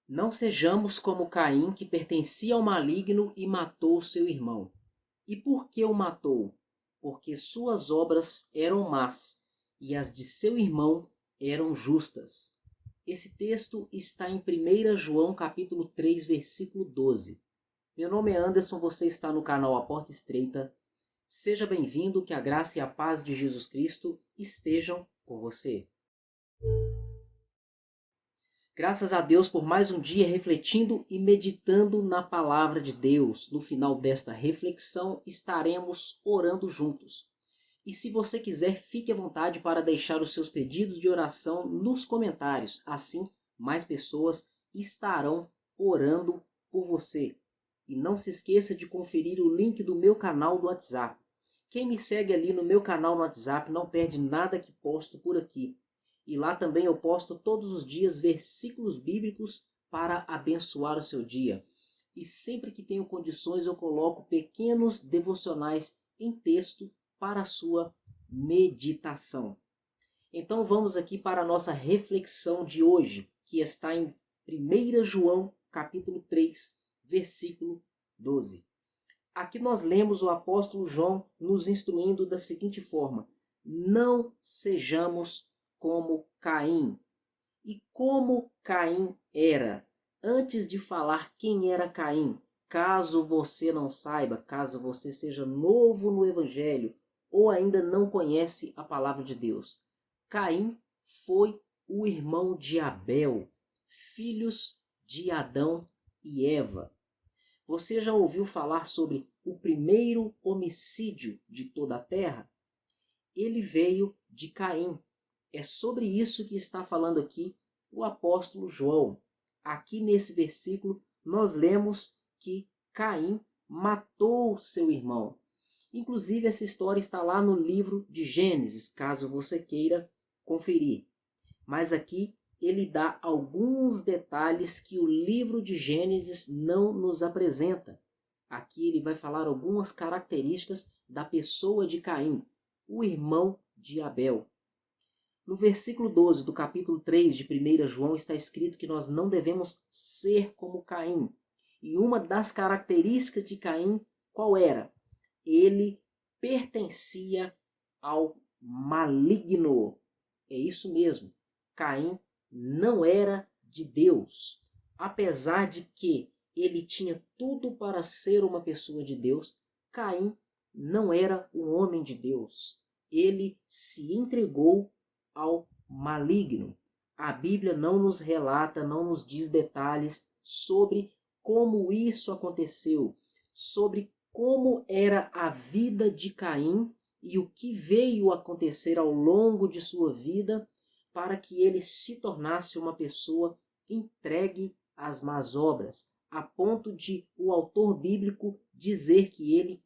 Não sejamos como Caim, que pertencia ao maligno e matou seu irmão. E por que o matou? Porque suas obras eram más e as de seu irmão eram justas. Esse texto está em 1 João capítulo 3, versículo 12. Meu nome é Anderson, você está no canal A Porta Estreita. Seja bem-vindo, que a graça e a paz de Jesus Cristo estejam com você. Graças a Deus por mais um dia refletindo e meditando na palavra de Deus. No final desta reflexão estaremos orando juntos. E se você quiser, fique à vontade para deixar os seus pedidos de oração nos comentários. Assim, mais pessoas estarão orando por você. E não se esqueça de conferir o link do meu canal do WhatsApp. Quem me segue ali no meu canal no WhatsApp não perde nada que posto por aqui. E lá também eu posto todos os dias versículos bíblicos para abençoar o seu dia. E sempre que tenho condições eu coloco pequenos devocionais em texto para a sua meditação. Então vamos aqui para a nossa reflexão de hoje, que está em 1 João capítulo 3, versículo 12. Aqui nós lemos o apóstolo João nos instruindo da seguinte forma: não sejamos como Caim. E como Caim era? Antes de falar quem era Caim, caso você não saiba, caso você seja novo no Evangelho ou ainda não conhece a palavra de Deus, Caim foi o irmão de Abel, filhos de Adão e Eva. Você já ouviu falar sobre o primeiro homicídio de toda a terra? Ele veio de Caim. É sobre isso que está falando aqui o apóstolo João. Aqui nesse versículo nós lemos que Caim matou seu irmão. Inclusive essa história está lá no livro de Gênesis, caso você queira conferir. Mas aqui ele dá alguns detalhes que o livro de Gênesis não nos apresenta. Aqui ele vai falar algumas características da pessoa de Caim, o irmão de Abel. No versículo 12 do capítulo 3 de 1 João está escrito que nós não devemos ser como Caim. E uma das características de Caim, qual era? Ele pertencia ao maligno. É isso mesmo. Caim não era de Deus. Apesar de que ele tinha tudo para ser uma pessoa de Deus, Caim não era um homem de Deus. Ele se entregou ao maligno. A Bíblia não nos relata, não nos diz detalhes sobre como isso aconteceu, sobre como era a vida de Caim e o que veio acontecer ao longo de sua vida para que ele se tornasse uma pessoa entregue às más obras, a ponto de o autor bíblico dizer que ele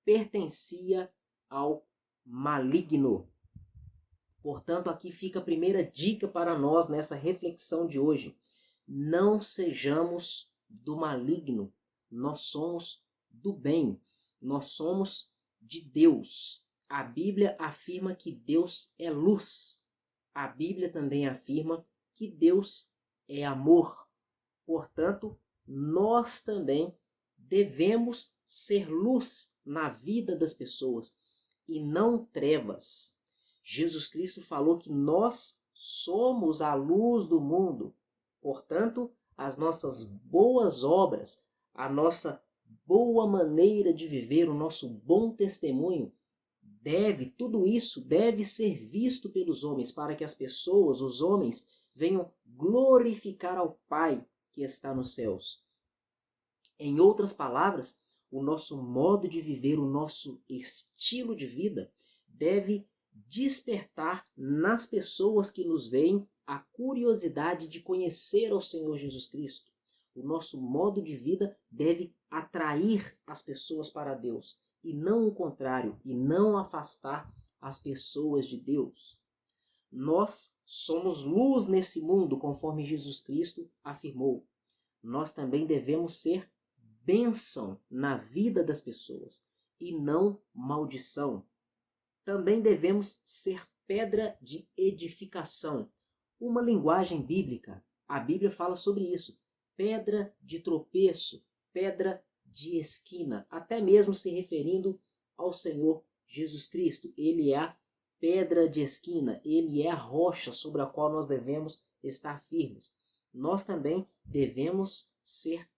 pertencia ao maligno. Portanto, aqui fica a primeira dica para nós nessa reflexão de hoje. Não sejamos do maligno, nós somos do bem, nós somos de Deus. A Bíblia afirma que Deus é luz. A Bíblia também afirma que Deus é amor. Portanto, nós também devemos ser luz na vida das pessoas e não trevas. Jesus Cristo falou que nós somos a luz do mundo. Portanto, as nossas boas obras, a nossa boa maneira de viver, o nosso bom testemunho, tudo isso deve ser visto pelos homens, para que as pessoas, os homens, venham glorificar ao Pai que está nos céus. Em outras palavras, o nosso modo de viver, o nosso estilo de vida deve despertar nas pessoas que nos veem a curiosidade de conhecer ao Senhor Jesus Cristo. O nosso modo de vida deve atrair as pessoas para Deus e não o contrário, e não afastar as pessoas de Deus. Nós somos luz nesse mundo, conforme Jesus Cristo afirmou. Nós também devemos ser bênção na vida das pessoas e não maldição. Também devemos ser pedra de edificação. Uma linguagem bíblica. A Bíblia fala sobre isso. pedra de tropeço, pedra de esquina, até mesmo se referindo ao Senhor Jesus Cristo. Ele é a pedra de esquina, ele é a rocha sobre a qual nós devemos estar firmes. Nós também devemos ser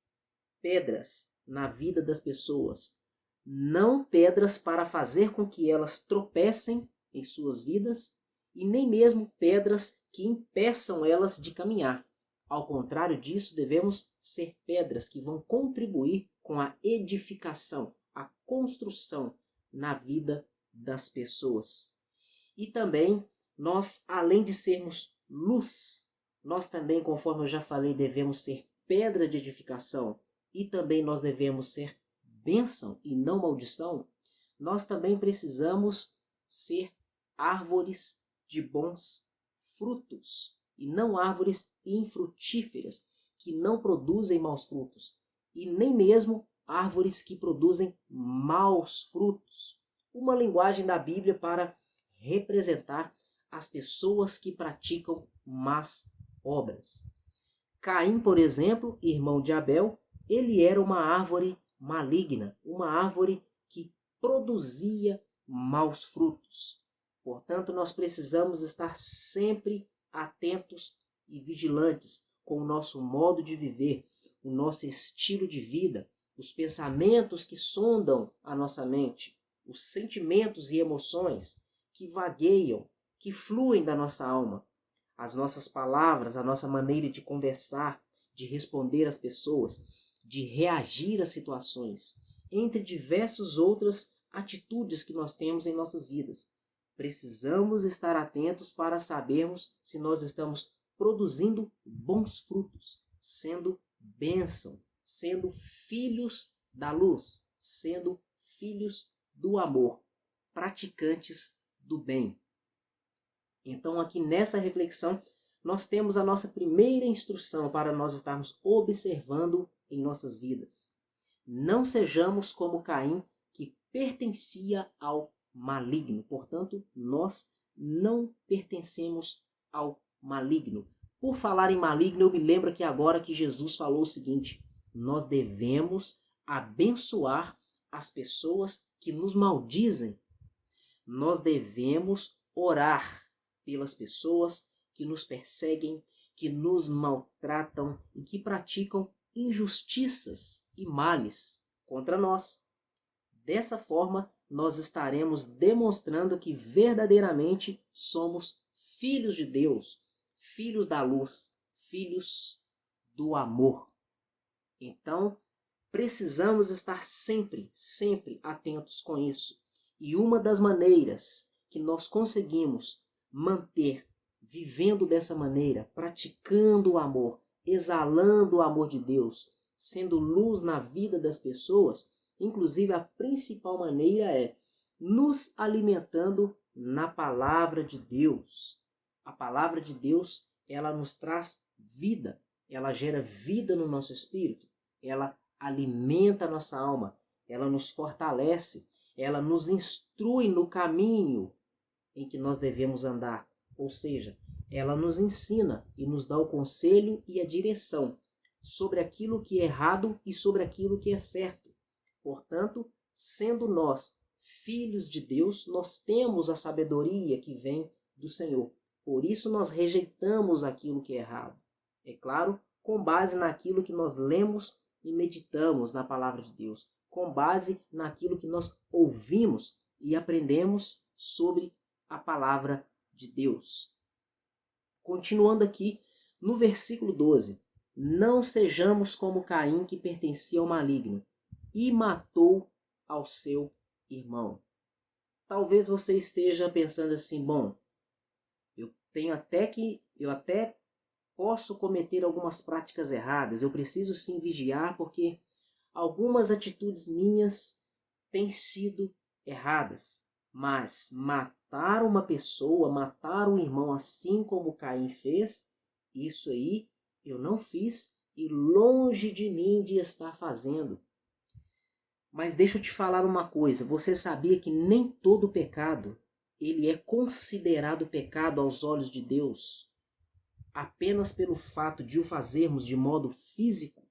pedras na vida das pessoas, não pedras para fazer com que elas tropecem em suas vidas e nem mesmo pedras que impeçam elas de caminhar. Ao contrário disso, devemos ser pedras que vão contribuir com a edificação, a construção na vida das pessoas. E também, nós, além de sermos luz, nós também, conforme eu já falei, devemos ser pedra de edificação e também nós devemos ser bênção e não maldição. Nós também precisamos ser árvores de bons frutos e não árvores infrutíferas que não produzem maus frutos e nem mesmo árvores que produzem maus frutos. Uma linguagem da Bíblia para representar as pessoas que praticam más obras. Caim, por exemplo, irmão de Abel, ele era uma árvore maligna, uma árvore que produzia maus frutos. Portanto, nós precisamos estar sempre atentos e vigilantes com o nosso modo de viver, o nosso estilo de vida, os pensamentos que sondam a nossa mente, os sentimentos e emoções que vagueiam, que fluem da nossa alma, as nossas palavras, a nossa maneira de conversar, de responder às pessoas, de reagir às situações, entre diversas outras atitudes que nós temos em nossas vidas. Precisamos estar atentos para sabermos se nós estamos produzindo bons frutos, sendo bênção, sendo filhos da luz, sendo filhos do amor, praticantes do bem. Então, aqui nessa reflexão, nós temos a nossa primeira instrução para nós estarmos observando em nossas vidas. Não sejamos como Caim, que pertencia ao maligno. Portanto, nós não pertencemos ao maligno. Por falar em maligno, eu me lembro que agora que Jesus falou o seguinte: nós devemos abençoar as pessoas que nos maldizem. Nós devemos orar pelas pessoas que nos perseguem, que nos maltratam e que praticam injustiças e males contra nós. Dessa forma, nós estaremos demonstrando que verdadeiramente somos filhos de Deus, filhos da luz, filhos do amor. Então, precisamos estar sempre, sempre atentos com isso. E uma das maneiras que nós conseguimos manter vivendo dessa maneira, praticando o amor, exalando o amor de Deus, sendo luz na vida das pessoas, inclusive a principal maneira é nos alimentando na palavra de Deus. A palavra de Deus, ela nos traz vida, ela gera vida no nosso espírito, ela alimenta a nossa alma, ela nos fortalece, ela nos instrui no caminho em que nós devemos andar, ou seja, ela nos ensina e nos dá o conselho e a direção sobre aquilo que é errado e sobre aquilo que é certo. Portanto, sendo nós filhos de Deus, nós temos a sabedoria que vem do Senhor. Por isso nós rejeitamos aquilo que é errado. É claro, com base naquilo que nós lemos e meditamos na palavra de Deus, com base naquilo que nós ouvimos e aprendemos sobre a palavra de Deus. Continuando aqui no versículo 12. Não sejamos como Caim, que pertencia ao maligno e matou ao seu irmão. Talvez você esteja pensando assim: bom, eu até posso cometer algumas práticas erradas, eu preciso sim vigiar porque algumas atitudes minhas têm sido erradas. Mas matar uma pessoa, matar um irmão assim como Caim fez, isso aí eu não fiz e longe de mim de estar fazendo. Mas deixa eu te falar uma coisa, você sabia que nem todo pecado ele é considerado pecado aos olhos de Deus? apenas pelo fato de o fazermos de modo físico,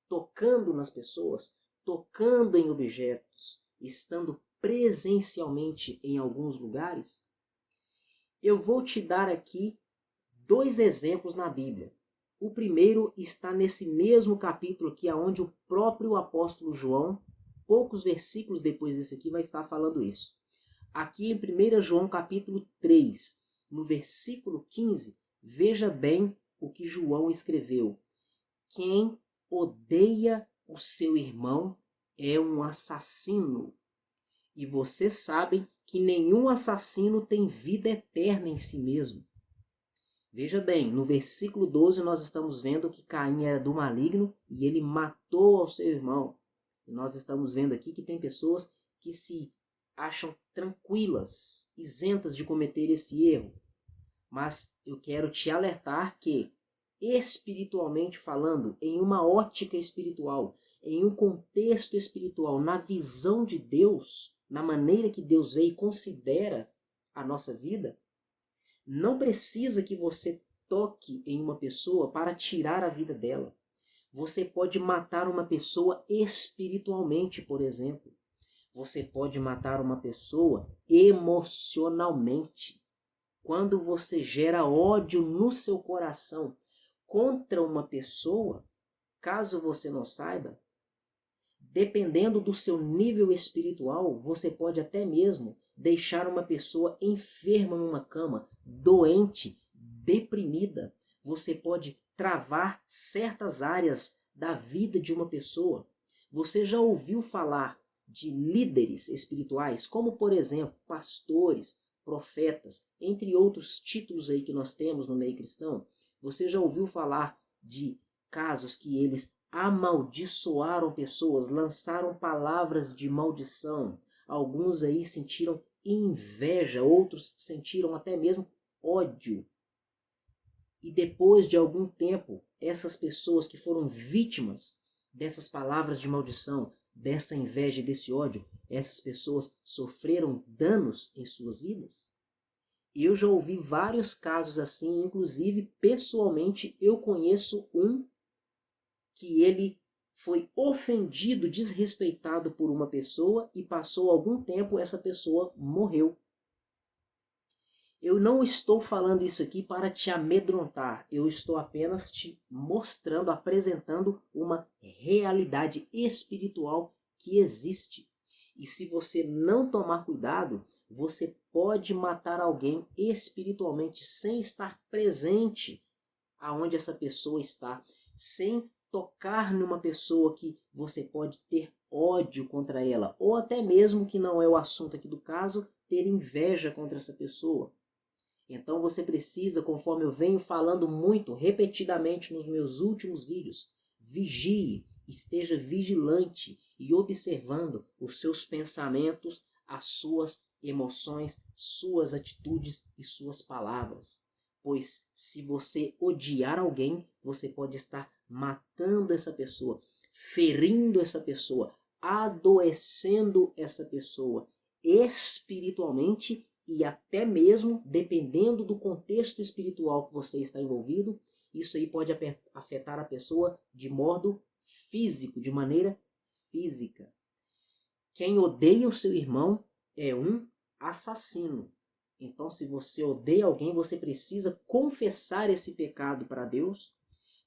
tocando nas pessoas, tocando em objetos, estando presencialmente em alguns lugares, eu vou te dar aqui 2 exemplos na Bíblia. O primeiro está nesse mesmo capítulo aqui, onde o próprio apóstolo João, poucos versículos depois desse aqui, vai estar falando isso. Aqui em 1 João capítulo 3, no versículo 15, veja bem o que João escreveu. Quem odeia o seu irmão é um assassino. E vocês sabem que nenhum assassino tem vida eterna em si mesmo. Veja bem, no versículo 12 nós estamos vendo que Caim era do maligno e ele matou ao seu irmão. E nós estamos vendo aqui que tem pessoas que se acham tranquilas, isentas de cometer esse erro. Mas eu quero te alertar que, espiritualmente falando, em uma ótica espiritual, em um contexto espiritual, na visão de Deus, na maneira que Deus vê e considera a nossa vida, não precisa que você toque em uma pessoa para tirar a vida dela. Você pode matar uma pessoa espiritualmente, por exemplo. Você pode matar uma pessoa emocionalmente. Quando você gera ódio no seu coração contra uma pessoa, caso você não saiba, dependendo do seu nível espiritual, você pode até mesmo deixar uma pessoa enferma numa cama, doente, deprimida. Você pode travar certas áreas da vida de uma pessoa. Você já ouviu falar de líderes espirituais, como por exemplo, pastores, profetas, entre outros títulos aí que nós temos no meio cristão? Você já ouviu falar de casos que eles amaldiçoaram pessoas, lançaram palavras de maldição? Alguns aí sentiram inveja, outros sentiram até mesmo ódio. E depois de algum tempo, essas pessoas que foram vítimas dessas palavras de maldição, dessa inveja e desse ódio, essas pessoas sofreram danos em suas vidas? Eu já ouvi vários casos assim, inclusive pessoalmente eu conheço um que ele foi ofendido, desrespeitado por uma pessoa e passou algum tempo, essa pessoa morreu. Eu não estou falando isso aqui para te amedrontar, eu estou apenas te mostrando, apresentando uma realidade espiritual que existe. E se você não tomar cuidado, você pode matar alguém espiritualmente sem estar presente aonde essa pessoa está, sem tocar numa pessoa que você pode ter ódio contra ela, ou até mesmo, que não é o assunto aqui do caso, ter inveja contra essa pessoa. Então você precisa, conforme eu venho falando muito repetidamente nos meus últimos vídeos, vigie, esteja vigilante e observando os seus pensamentos, as suas emoções, suas atitudes e suas palavras. Pois se você odiar alguém, você pode estar matando essa pessoa, ferindo essa pessoa, adoecendo essa pessoa espiritualmente e até mesmo, dependendo do contexto espiritual que você está envolvido, isso aí pode afetar a pessoa de modo físico, de maneira física. Quem odeia o seu irmão é um assassino. Então, se você odeia alguém, você precisa confessar esse pecado para Deus,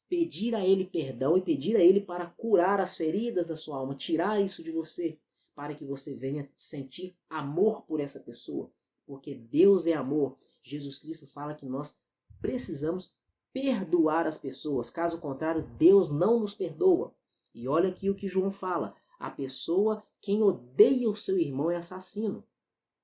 pedir a Ele perdão e pedir a Ele para curar as feridas da sua alma, tirar isso de você, para que você venha sentir amor por essa pessoa. Porque Deus é amor. Jesus Cristo fala que nós precisamos perdoar as pessoas. Caso contrário, Deus não nos perdoa. E olha aqui o que João fala. A pessoa, quem odeia o seu irmão é assassino.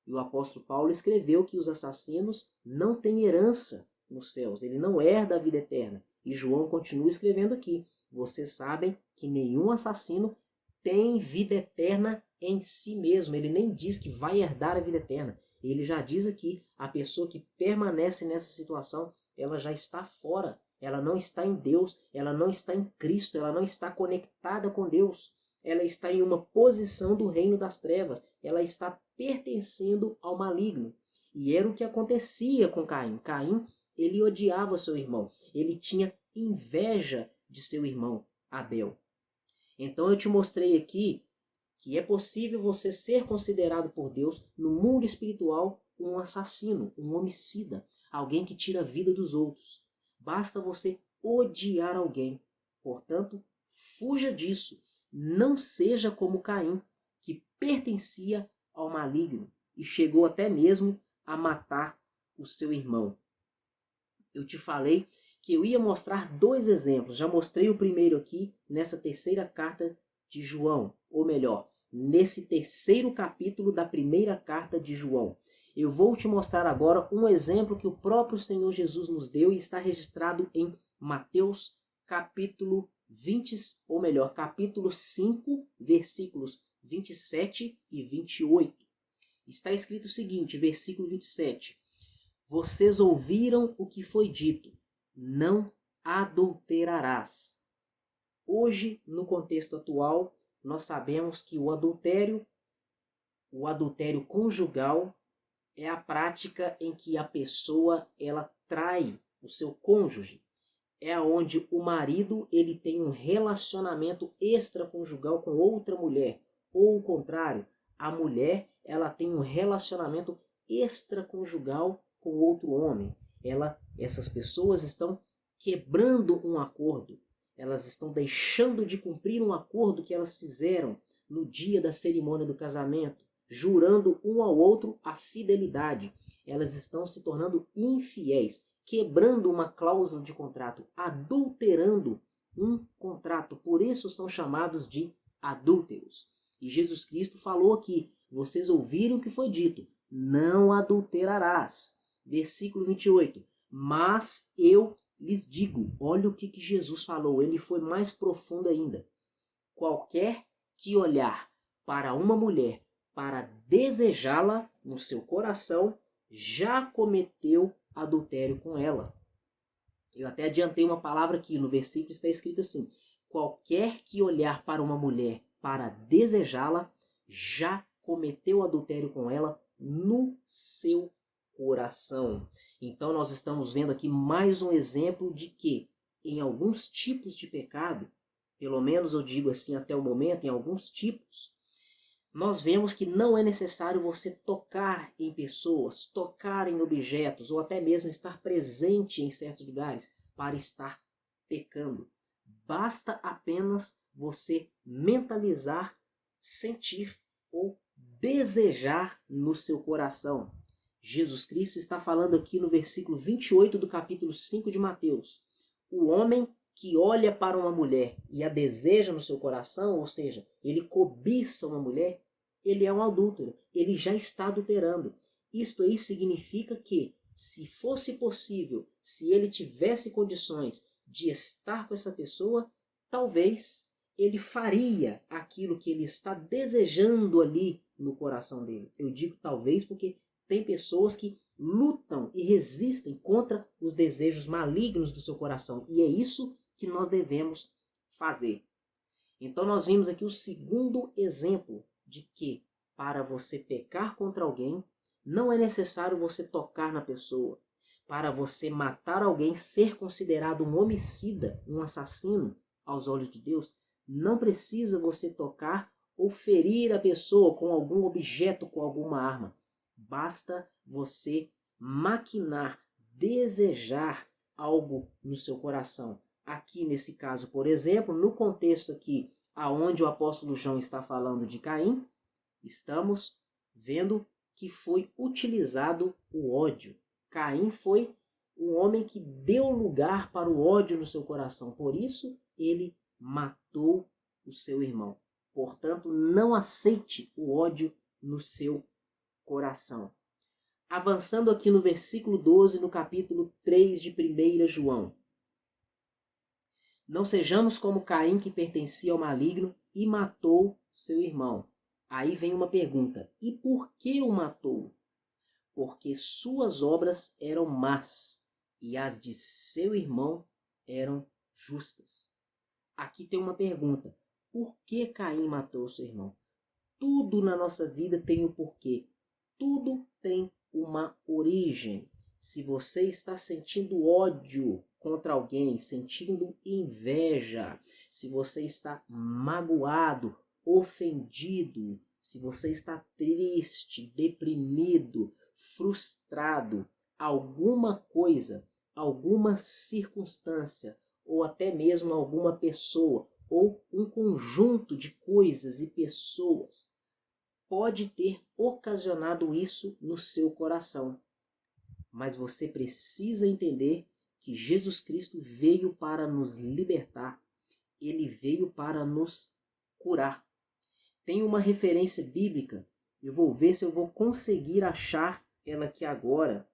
E o apóstolo Paulo escreveu que os assassinos não têm herança nos céus. Ele não herda a vida eterna. E João continua escrevendo aqui. Vocês sabem que nenhum assassino tem vida eterna em si mesmo. Ele nem diz que vai herdar a vida eterna. Ele já diz aqui, a pessoa que permanece nessa situação, ela já está fora. Ela não está em Deus, ela não está em Cristo, ela não está conectada com Deus. Ela está em uma posição do reino das trevas. Ela está pertencendo ao maligno. E era o que acontecia com Caim. Caim ele odiava seu irmão, ele tinha inveja de seu irmão Abel. Então eu te mostrei aqui que é possível você ser considerado por Deus no mundo espiritual um assassino, um homicida, alguém que tira a vida dos outros. Basta você odiar alguém. Portanto, fuja disso. Não seja como Caim, que pertencia ao maligno e chegou até mesmo a matar o seu irmão. Eu te falei que eu ia mostrar 2 exemplos. Já mostrei o primeiro aqui nessa terceira carta de João, ou melhor, nesse terceiro capítulo da primeira carta de João. Eu vou te mostrar agora um exemplo que o próprio Senhor Jesus nos deu e está registrado em Mateus capítulo 20, ou melhor, capítulo 5, versículos 27 e 28. Está escrito o seguinte, versículo 27. Vocês ouviram o que foi dito, não adulterarás. Hoje, no contexto atual, nós sabemos que o adultério conjugal, é a prática em que a pessoa ela trai o seu cônjuge. É onde o marido ele tem um relacionamento extraconjugal com outra mulher, ou o contrário, a mulher ela tem um relacionamento extraconjugal com outro homem. Essas pessoas estão quebrando um acordo. Elas estão deixando de cumprir um acordo que elas fizeram no dia da cerimônia do casamento, jurando um ao outro a fidelidade. Elas estão se tornando infiéis, quebrando uma cláusula de contrato, adulterando um contrato. Por isso são chamados de adúlteros. E Jesus Cristo falou aqui, vocês ouviram o que foi dito, não adulterarás. Versículo 28. Mas eu lhes digo, olha o que Jesus falou, ele foi mais profundo ainda. Qualquer que olhar para uma mulher para desejá-la no seu coração, já cometeu adultério com ela. Eu até adiantei uma palavra aqui, no versículo está escrito assim, qualquer que olhar para uma mulher para desejá-la, já cometeu adultério com ela no seu coração. Então nós estamos vendo aqui mais um exemplo de que em alguns tipos de pecado, pelo menos eu digo assim até o momento, em alguns tipos, nós vemos que não é necessário você tocar em pessoas, tocar em objetos ou até mesmo estar presente em certos lugares para estar pecando. Basta apenas você mentalizar, sentir ou desejar no seu coração. Jesus Cristo está falando aqui no versículo 28 do capítulo 5 de Mateus. O homem que olha para uma mulher e a deseja no seu coração, ou seja, ele cobiça uma mulher, ele é um adúltero, ele já está adulterando. Isto aí significa que, se fosse possível, se ele tivesse condições de estar com essa pessoa, talvez ele faria aquilo que ele está desejando ali no coração dele. Eu digo talvez porque tem pessoas que lutam e resistem contra os desejos malignos do seu coração. E é isso que nós devemos fazer. Então nós vimos aqui o segundo exemplo de que para você pecar contra alguém, não é necessário você tocar na pessoa. Para você matar alguém, ser considerado um homicida, um assassino aos olhos de Deus, não precisa você tocar ou ferir a pessoa com algum objeto, com alguma arma. Basta você maquinar, desejar algo no seu coração. Aqui nesse caso, por exemplo, no contexto aqui aonde o apóstolo João está falando de Caim, estamos vendo que foi utilizado o ódio. Caim foi um homem que deu lugar para o ódio no seu coração. Por isso, ele matou o seu irmão. Portanto, não aceite o ódio no seu coração. Avançando aqui no versículo 12, no capítulo 3 de 1 João. Não sejamos como Caim, que pertencia ao maligno e matou seu irmão. Aí vem uma pergunta, e por que o matou? Porque suas obras eram más e as de seu irmão eram justas. Aqui tem uma pergunta, por que Caim matou seu irmão? Tudo na nossa vida tem um porquê, tudo tem uma origem. Se você está sentindo ódio contra alguém, sentindo inveja, se você está magoado, ofendido, se você está triste, deprimido, frustrado, alguma coisa, alguma circunstância, ou até mesmo alguma pessoa, ou um conjunto de coisas e pessoas, pode ter ocasionado isso no seu coração. Mas você precisa entender que Jesus Cristo veio para nos libertar. Ele veio para nos curar. Tem uma referência bíblica, eu vou ver se eu vou conseguir achar ela aqui agora.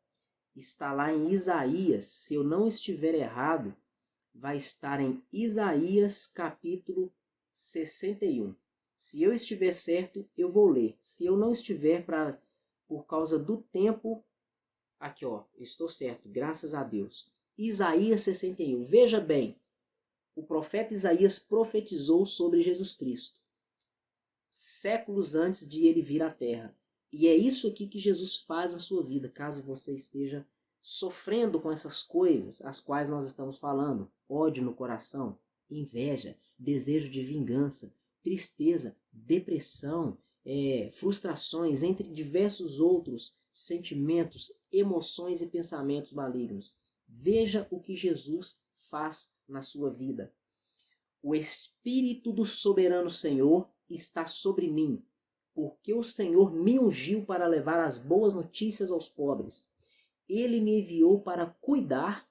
Está lá em Isaías, se eu não estiver errado, vai estar em Isaías capítulo 61. Se eu estiver certo, eu vou ler. Se eu não estiver, por causa do tempo, aqui ó, eu estou certo, graças a Deus. Isaías 61, veja bem, o profeta Isaías profetizou sobre Jesus Cristo, séculos antes de ele vir à Terra. E é isso aqui que Jesus faz na sua vida, caso você esteja sofrendo com essas coisas, as quais nós estamos falando. Ódio no coração, inveja, desejo de vingança, tristeza, depressão, frustrações, entre diversos outros sentimentos, emoções e pensamentos malignos. Veja o que Jesus faz na sua vida. O Espírito do soberano Senhor está sobre mim, porque o Senhor me ungiu para levar as boas notícias aos pobres. Ele me enviou para cuidar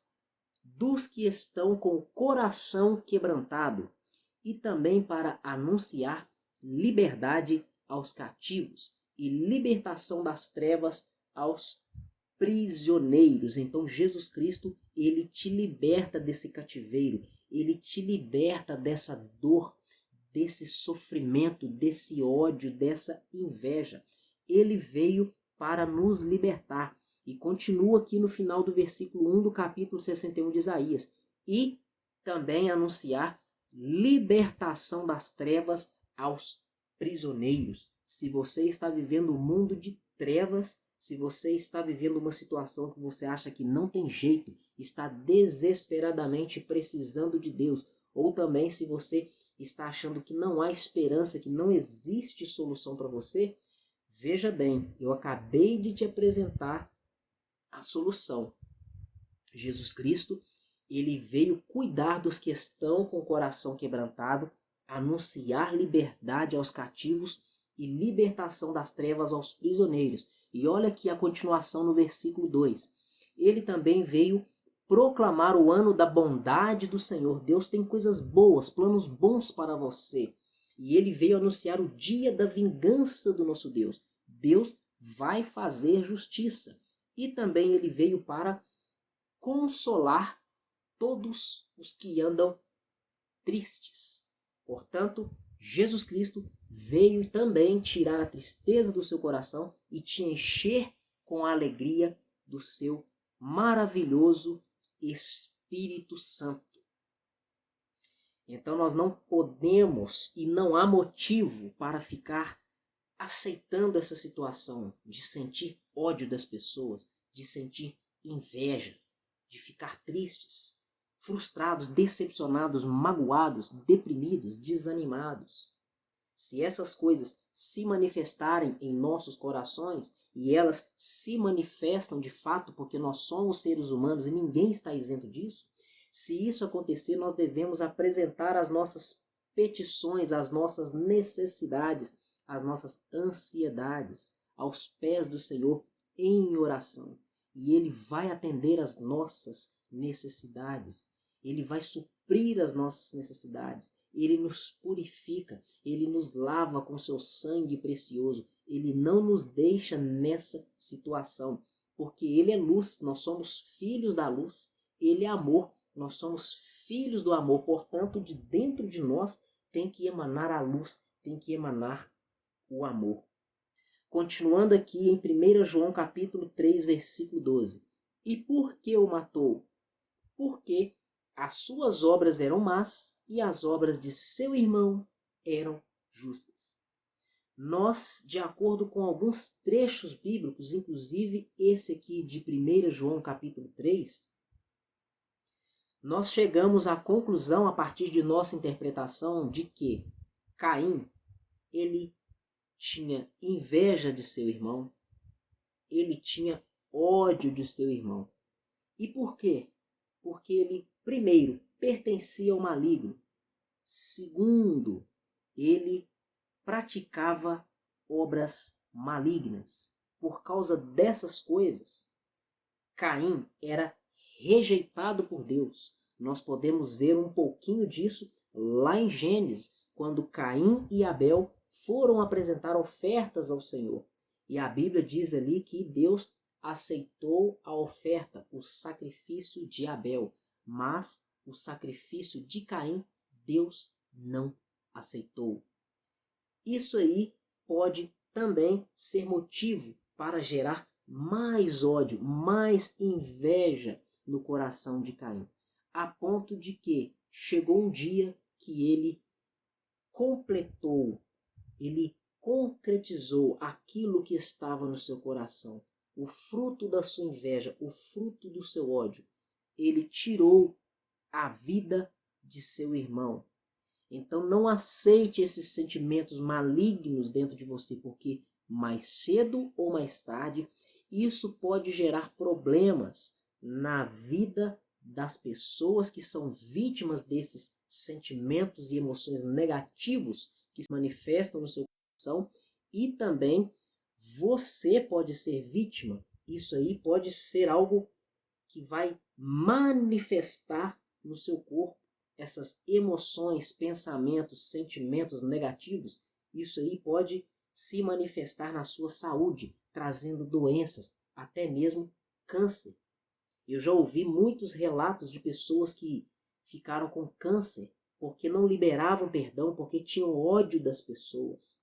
dos que estão com o coração quebrantado e também para anunciar liberdade aos cativos e libertação das trevas aos prisioneiros. Então Jesus Cristo, ele te liberta desse cativeiro, ele te liberta dessa dor, desse sofrimento, desse ódio, dessa inveja. Ele veio para nos libertar. E continua aqui no final do versículo 1 do capítulo 61 de Isaías. E também anunciar libertação das trevas aos prisioneiros. Se você está vivendo um mundo de trevas, se você está vivendo uma situação que você acha que não tem jeito, está desesperadamente precisando de Deus, ou também se você está achando que não há esperança, que não existe solução para você, veja bem, eu acabei de te apresentar a solução. Jesus Cristo, ele veio cuidar dos que estão com o coração quebrantado, anunciar liberdade aos cativos e libertação das trevas aos prisioneiros. E olha aqui a continuação no versículo 2. Ele também veio proclamar o ano da bondade do Senhor. Deus tem coisas boas, planos bons para você. E ele veio anunciar o dia da vingança do nosso Deus. Deus vai fazer justiça. E também ele veio para consolar todos os que andam tristes. Portanto, Jesus Cristo veio também tirar a tristeza do seu coração e te encher com a alegria do seu maravilhoso Espírito Santo. Então nós não podemos e não há motivo para ficar aceitando essa situação de sentir ódio das pessoas, de sentir inveja, de ficar tristes, frustrados, decepcionados, magoados, deprimidos, desanimados. Se essas coisas se manifestarem em nossos corações, e elas se manifestam de fato porque nós somos seres humanos e ninguém está isento disso, se isso acontecer, nós devemos apresentar as nossas petições, as nossas necessidades, as nossas ansiedades aos pés do Senhor em oração. E Ele vai atender as nossas necessidades. Ele vai suprir as nossas necessidades. Ele nos purifica. Ele nos lava com seu sangue precioso. Ele não nos deixa nessa situação. Porque Ele é luz. Nós somos filhos da luz. Ele é amor. Nós somos filhos do amor. Portanto, de dentro de nós tem que emanar a luz. Tem que emanar o amor. Continuando aqui em 1 João capítulo 3, versículo 12. E por que o matou? Porque as suas obras eram más e as obras de seu irmão eram justas. nós, de acordo com alguns trechos bíblicos, inclusive esse aqui de 1 João capítulo 3, nós chegamos à conclusão, a partir de nossa interpretação, de que Caim, ele tinha inveja de seu irmão, ele tinha ódio de seu irmão. E por quê? Porque ele, primeiro, pertencia ao maligno. Segundo, ele praticava obras malignas. Por causa dessas coisas, Caim era rejeitado por Deus. Nós podemos ver um pouquinho disso lá em Gênesis, quando Caim e Abel foram apresentar ofertas ao Senhor. E a Bíblia diz ali que Deus aceitou a oferta, o sacrifício de Abel, mas o sacrifício de Caim, Deus não aceitou. Isso aí pode também ser motivo para gerar mais ódio, mais inveja no coração de Caim, a ponto de que chegou um dia que ele completou, ele concretizou aquilo que estava no seu coração, o fruto da sua inveja, o fruto do seu ódio. Ele tirou a vida de seu irmão. Então não aceite esses sentimentos malignos dentro de você, porque mais cedo ou mais tarde isso pode gerar problemas na vida das pessoas que são vítimas desses sentimentos e emoções negativos que se manifestam no seu coração, e também você pode ser vítima. Isso aí pode ser algo que vai manifestar no seu corpo essas emoções, pensamentos, sentimentos negativos. Isso aí pode se manifestar na sua saúde, trazendo doenças, até mesmo câncer. Eu já ouvi muitos relatos de pessoas que ficaram com câncer porque não liberavam perdão, porque tinham ódio das pessoas.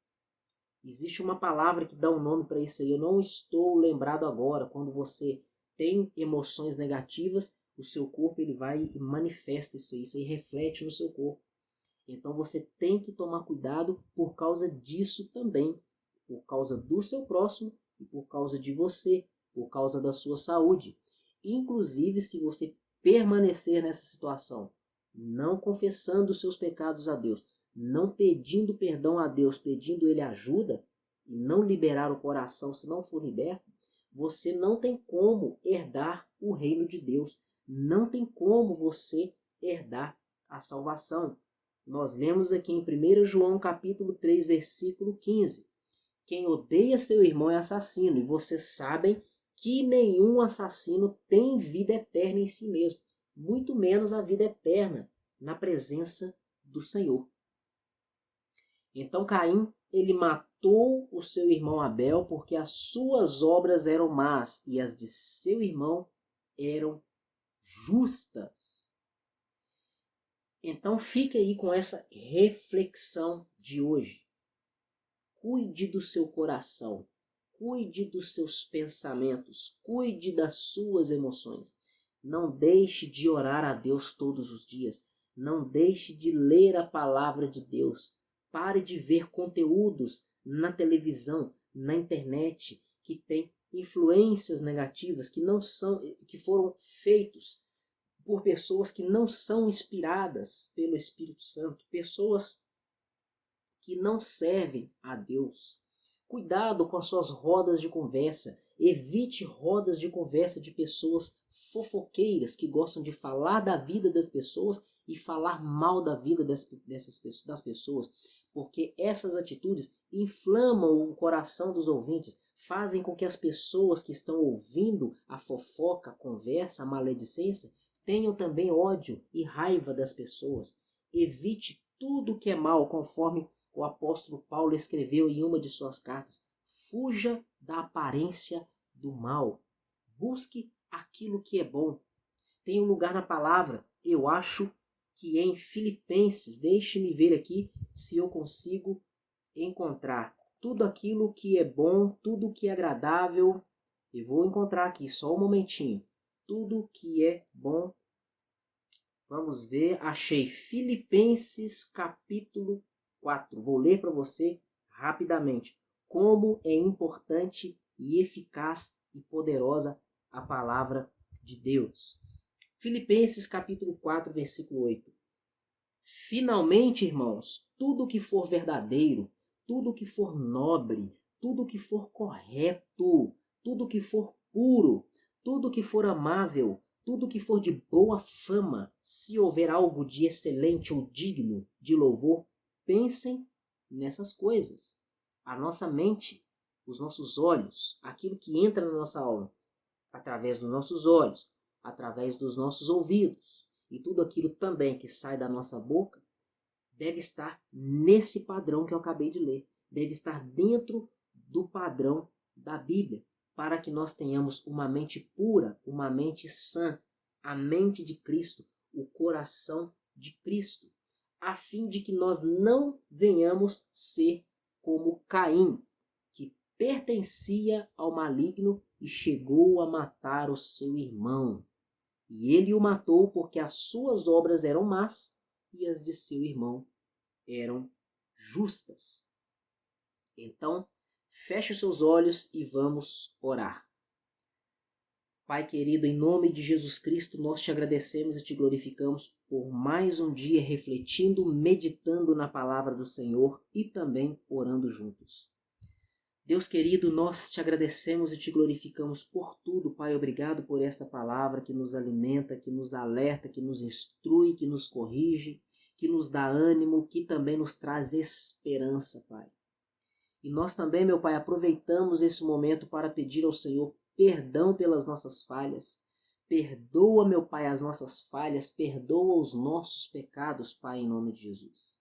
Existe uma palavra que dá um nome para isso aí, eu não estou lembrado agora. Quando você tem emoções negativas, o seu corpo ele vai e manifesta isso aí reflete no seu corpo. Então você tem que tomar cuidado por causa disso também, por causa do seu próximo e por causa de você, por causa da sua saúde. Inclusive, se você permanecer nessa situação, não confessando os seus pecados a Deus, não pedindo perdão a Deus, pedindo Ele ajuda, e não liberar o coração se não for liberto, você não tem como herdar o reino de Deus. Não tem como você herdar a salvação. Nós lemos aqui em 1 João capítulo 3, versículo 15. Quem odeia seu irmão é assassino, e vocês sabem que nenhum assassino tem vida eterna em si mesmo, muito menos a vida eterna na presença do Senhor. Então Caim, ele matou o seu irmão Abel porque as suas obras eram más e as de seu irmão eram justas. Então fique aí com essa reflexão de hoje. Cuide do seu coração, cuide dos seus pensamentos, cuide das suas emoções. Não deixe de orar a Deus todos os dias. Não deixe de ler a palavra de Deus. Pare de ver conteúdos na televisão, na internet, que tem influências negativas que foram feitos por pessoas que não são inspiradas pelo Espírito Santo, pessoas que não servem a Deus. Cuidado com as suas rodas de conversa. Evite rodas de conversa de pessoas fofoqueiras que gostam de falar da vida das pessoas e falar mal da vida das pessoas, porque essas atitudes inflamam o coração dos ouvintes, fazem com que as pessoas que estão ouvindo a fofoca, a conversa, a maledicência, tenham também ódio e raiva das pessoas. Evite tudo que é mal, conforme o apóstolo Paulo escreveu em uma de suas cartas. Fuja da aparência do mal. Busque aquilo que é bom. Tem um lugar na palavra, eu acho que em Filipenses, deixe-me ver aqui se eu consigo encontrar tudo aquilo que é bom, tudo que é agradável. Eu vou encontrar aqui, só um momentinho. Tudo que é bom. Vamos ver, achei Filipenses capítulo 4. Vou ler para você rapidamente, como é importante e eficaz e poderosa a palavra de Deus. Filipenses capítulo 4, versículo 8. Finalmente, irmãos, tudo que for verdadeiro, tudo que for nobre, tudo que for correto, tudo que for puro, tudo que for amável, tudo que for de boa fama, se houver algo de excelente ou digno de louvor, pensem nessas coisas. A nossa mente, os nossos olhos, aquilo que entra na nossa alma, através dos nossos olhos, através dos nossos ouvidos, e tudo aquilo também que sai da nossa boca, deve estar nesse padrão que eu acabei de ler. Deve estar dentro do padrão da Bíblia, para que nós tenhamos uma mente pura, uma mente sã, a mente de Cristo, o coração de Cristo, a fim de que nós não venhamos ser como Caim, que pertencia ao maligno e chegou a matar o seu irmão. E ele o matou porque as suas obras eram más e as de seu irmão eram justas. Então, feche os seus olhos e vamos orar. Pai querido, em nome de Jesus Cristo, nós te agradecemos e te glorificamos por mais um dia refletindo, meditando na palavra do Senhor e também orando juntos. Deus querido, nós te agradecemos e te glorificamos por tudo, Pai. Obrigado por essa palavra que nos alimenta, que nos alerta, que nos instrui, que nos corrige, que nos dá ânimo, que também nos traz esperança, Pai. E nós também, meu Pai, aproveitamos esse momento para pedir ao Senhor perdão pelas nossas falhas. Perdoa, meu Pai, as nossas falhas, perdoa os nossos pecados, Pai, em nome de Jesus.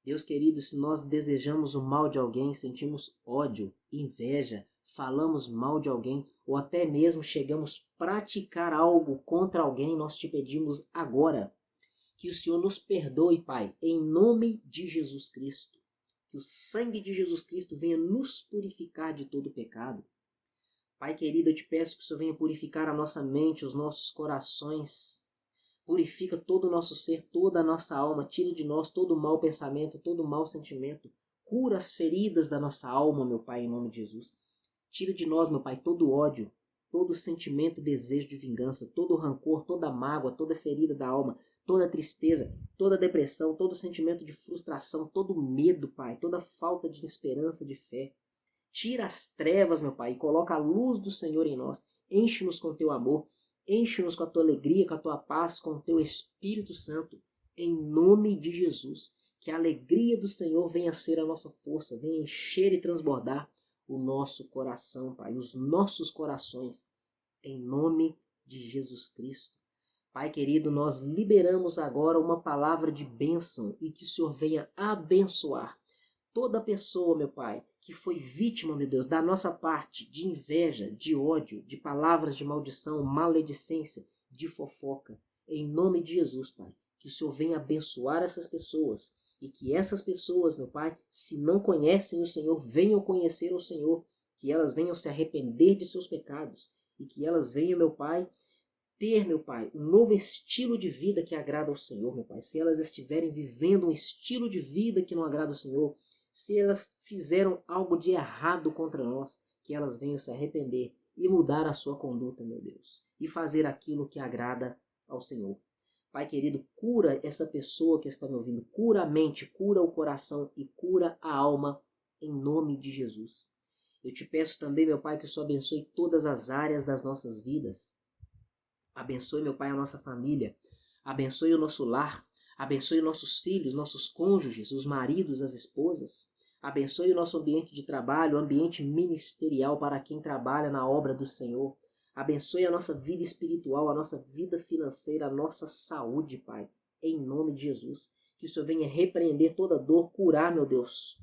Deus querido, se nós desejamos o mal de alguém, sentimos ódio, inveja, falamos mal de alguém ou até mesmo chegamos a praticar algo contra alguém, nós te pedimos agora que o Senhor nos perdoe, Pai, em nome de Jesus Cristo. Que o sangue de Jesus Cristo venha nos purificar de todo pecado. Pai querido, eu te peço que o Senhor venha purificar a nossa mente, os nossos corações. Purifica todo o nosso ser, toda a nossa alma, tira de nós todo o mau pensamento, todo o mau sentimento. Cura as feridas da nossa alma, meu Pai, em nome de Jesus. Tira de nós, meu Pai, todo o ódio, todo o sentimento e desejo de vingança, todo o rancor, toda a mágoa, toda a ferida da alma, toda a tristeza, toda a depressão, todo o sentimento de frustração, todo o medo, Pai, toda a falta de esperança, de fé. Tira as trevas, meu Pai, e coloca a luz do Senhor em nós. Enche-nos com teu amor. Enche-nos com a tua alegria, com a tua paz, com o teu Espírito Santo, em nome de Jesus. Que a alegria do Senhor venha ser a nossa força, venha encher e transbordar o nosso coração, Pai, os nossos corações, em nome de Jesus Cristo. Pai querido, nós liberamos agora uma palavra de bênção e que o Senhor venha abençoar toda pessoa, meu Pai, que foi vítima, meu Deus, da nossa parte, de inveja, de ódio, de palavras de maldição, maledicência, de fofoca. Em nome de Jesus, Pai, que o Senhor venha abençoar essas pessoas e que essas pessoas, meu Pai, se não conhecem o Senhor, venham conhecer o Senhor, que elas venham se arrepender de seus pecados e que elas venham, meu Pai, ter, meu Pai, um novo estilo de vida que agrada ao Senhor, meu Pai. Se elas estiverem vivendo um estilo de vida que não agrada ao Senhor, se elas fizeram algo de errado contra nós, que elas venham se arrepender e mudar a sua conduta, meu Deus, e fazer aquilo que agrada ao Senhor. Pai querido, cura essa pessoa que está me ouvindo, cura a mente, cura o coração e cura a alma, em nome de Jesus. Eu te peço também, meu Pai, que o Senhor abençoe todas as áreas das nossas vidas. Abençoe, meu Pai, a nossa família, abençoe o nosso lar, abençoe nossos filhos, nossos cônjuges, os maridos, as esposas. Abençoe o nosso ambiente de trabalho, o ambiente ministerial para quem trabalha na obra do Senhor. Abençoe a nossa vida espiritual, a nossa vida financeira, a nossa saúde, Pai. Em nome de Jesus. Que o Senhor venha repreender toda dor, curar, meu Deus.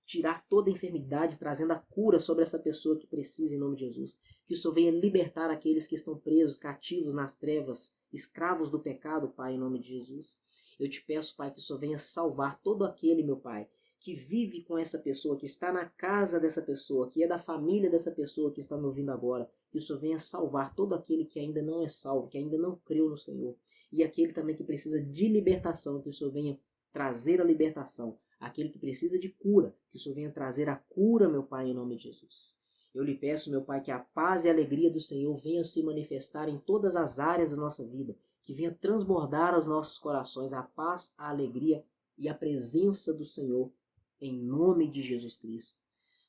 Tirar toda enfermidade, trazendo a cura sobre essa pessoa que precisa, em nome de Jesus. Que o Senhor venha libertar aqueles que estão presos, cativos nas trevas, escravos do pecado, Pai, em nome de Jesus. Eu te peço, Pai, que o Senhor venha salvar todo aquele, meu Pai, que vive com essa pessoa, que está na casa dessa pessoa, que é da família dessa pessoa que está me ouvindo agora. Que o Senhor venha salvar todo aquele que ainda não é salvo, que ainda não creu no Senhor. E aquele também que precisa de libertação, que o Senhor venha trazer a libertação, aquele que precisa de cura, que o Senhor venha trazer a cura, meu Pai, em nome de Jesus. Eu lhe peço, meu Pai, que a paz e a alegria do Senhor venham se manifestar em todas as áreas da nossa vida, que venha transbordar aos nossos corações a paz, a alegria e a presença do Senhor, em nome de Jesus Cristo.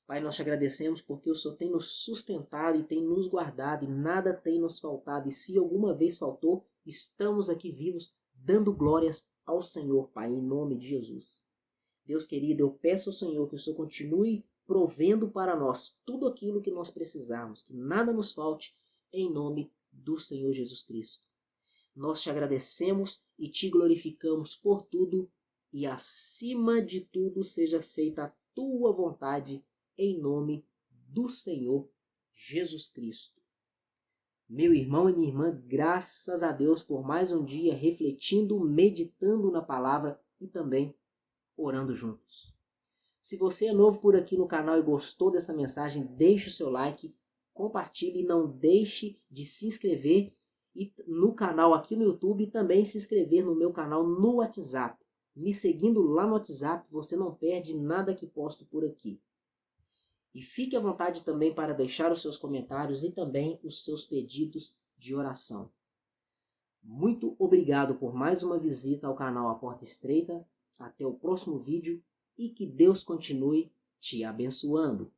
Pai, nós te agradecemos porque o Senhor tem nos sustentado e tem nos guardado e nada tem nos faltado. E se alguma vez faltou, estamos aqui vivos, dando glórias ao Senhor, Pai, em nome de Jesus. Deus querido, eu peço ao Senhor que o Senhor continue provendo para nós tudo aquilo que nós precisarmos, que nada nos falte, em nome do Senhor Jesus Cristo. Nós te agradecemos e te glorificamos por tudo e acima de tudo seja feita a tua vontade em nome do Senhor Jesus Cristo. Meu irmão e minha irmã, graças a Deus por mais um dia refletindo, meditando na palavra e também orando juntos. Se você é novo por aqui no canal e gostou dessa mensagem, deixe o seu like, compartilhe e não deixe de se inscrever no canal aqui no YouTube e também se inscrever no meu canal no WhatsApp. Me seguindo lá no WhatsApp, você não perde nada que posto por aqui. E fique à vontade também para deixar os seus comentários e também os seus pedidos de oração. Muito obrigado por mais uma visita ao canal A Porta Estreita. Até o próximo vídeo e que Deus continue te abençoando.